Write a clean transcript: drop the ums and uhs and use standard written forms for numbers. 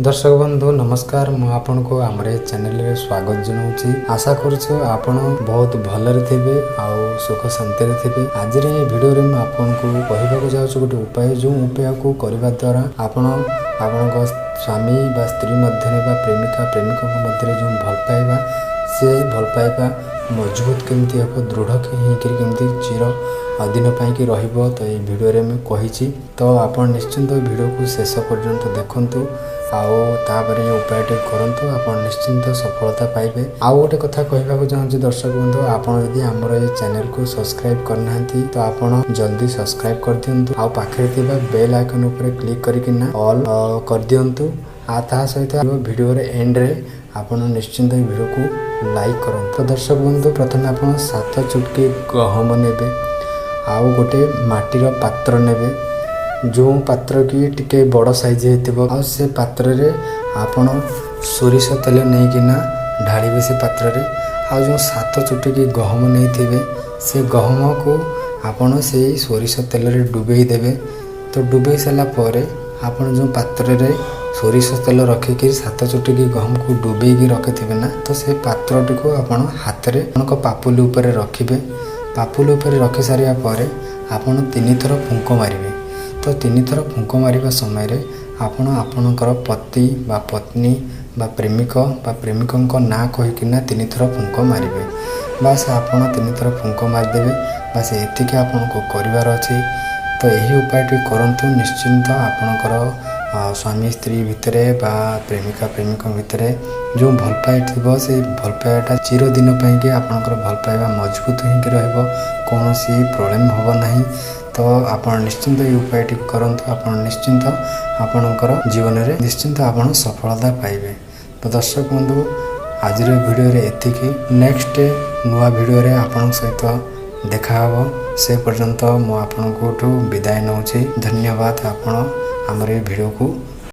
दर्शक बंधु नमस्कार मु आपन को आमरे चैनल रे स्वागत जनाऊँ। आशा करूँ आपण बहुत भलरे थे आउ सुख शांति रे थे। आज रे वीडियो रे आपन को कहबा जाऊँ गोटे उपाय जो उपाय को करने द्वारा आपण आपन स्वामी बा स्त्री मध्य प्रेमिका प्रेमिक मध्य जो भल पाइबा से भल पाइबा मजबूत केमती हम दृढ़ केमती चिर अदिन पाई रहिबो। तो ये वीडियो रे मैं कही तो आपण निश्चिंत वीडियो को शेष पर्यंत देखंतु आउ तापर ये उपायटे करंतु आपण निश्चिंत सफलता पाइबे। आउ गोटे कथा कहबाक चाहूँ दर्शक बंधु आपण यदि आमर ये चैनल को सब्सक्राइब करना तो आपण जल्दी सब्सक्राइब कर दियंतु आउ पाखे थिबा बेल आइकन ऊपर क्लिक करकिना ऑल कर दियंतु। आ ता सहित वीडियो रे एंड रे आपण निश्चिंत वीडियो को लाइक करंतु। तो दर्शक बंधु प्रथमे आपण 7 चुटकी गहम नेबे आउ गोटे माटीर पात्र नेबे जो पात्र की टिके बड़ साइज होइतिबो आ से पात्र रे आपण सोरिष तेल नहींकिना ढालिबे से पात्र रे आ जो 7 चुटकी गहम नहीं से गहम को आपण से सोरिष तेल रे डुबेई देबे। तो डुबेई साला परे आपण जो पात्र रे सोरिष तेल रखिकी 7 चुटकी गहम को डुबेई रखिथिबे ना तो से पात्रटी को आपण हाथ रे आपन पापुली ऊपर रखिबे। पापुली ऊपर रखि सारिया परे आपण 3 थर फुंक मारिबे। तो 3 थर फुंक मारिबा समय रे आपण आपणकर पति बा पत्नी बा प्रेमिक बा प्रेमिकଙ୍କ ना कहिकिना 3 थर फुंक मारिबे। बस आपण 3 थर फुंक मारिदेबे। बस एतिके आपनको करिवार अछि। तो यही उपायटी करंतु निश्चिंत आपणकर स्वामी स्त्री भितरे बा प्रेमिका प्रेमिक भितरे जो भल पाए थिबो से भल पाएटा चिर दिन पाइके आपणकर भल पाइबा मजबूत होइके रहबो कौन सी प्रॉब्लम होबो नाही। तो आपण निश्चिंत ये उपायटी करंतु आपण निश्चिंत आपणकर जीवन रे निश्चिंत आपण सफलता पाइबे। तो दर्शक बंधु आज वीडियो रे एतिकी नेक्स्ट नुआ वीडियो रे आपण सहित देखा हबो। से पर्यंत मु आपन को विदाय नउछि। धन्यवाद। आपण हमर वीडियो को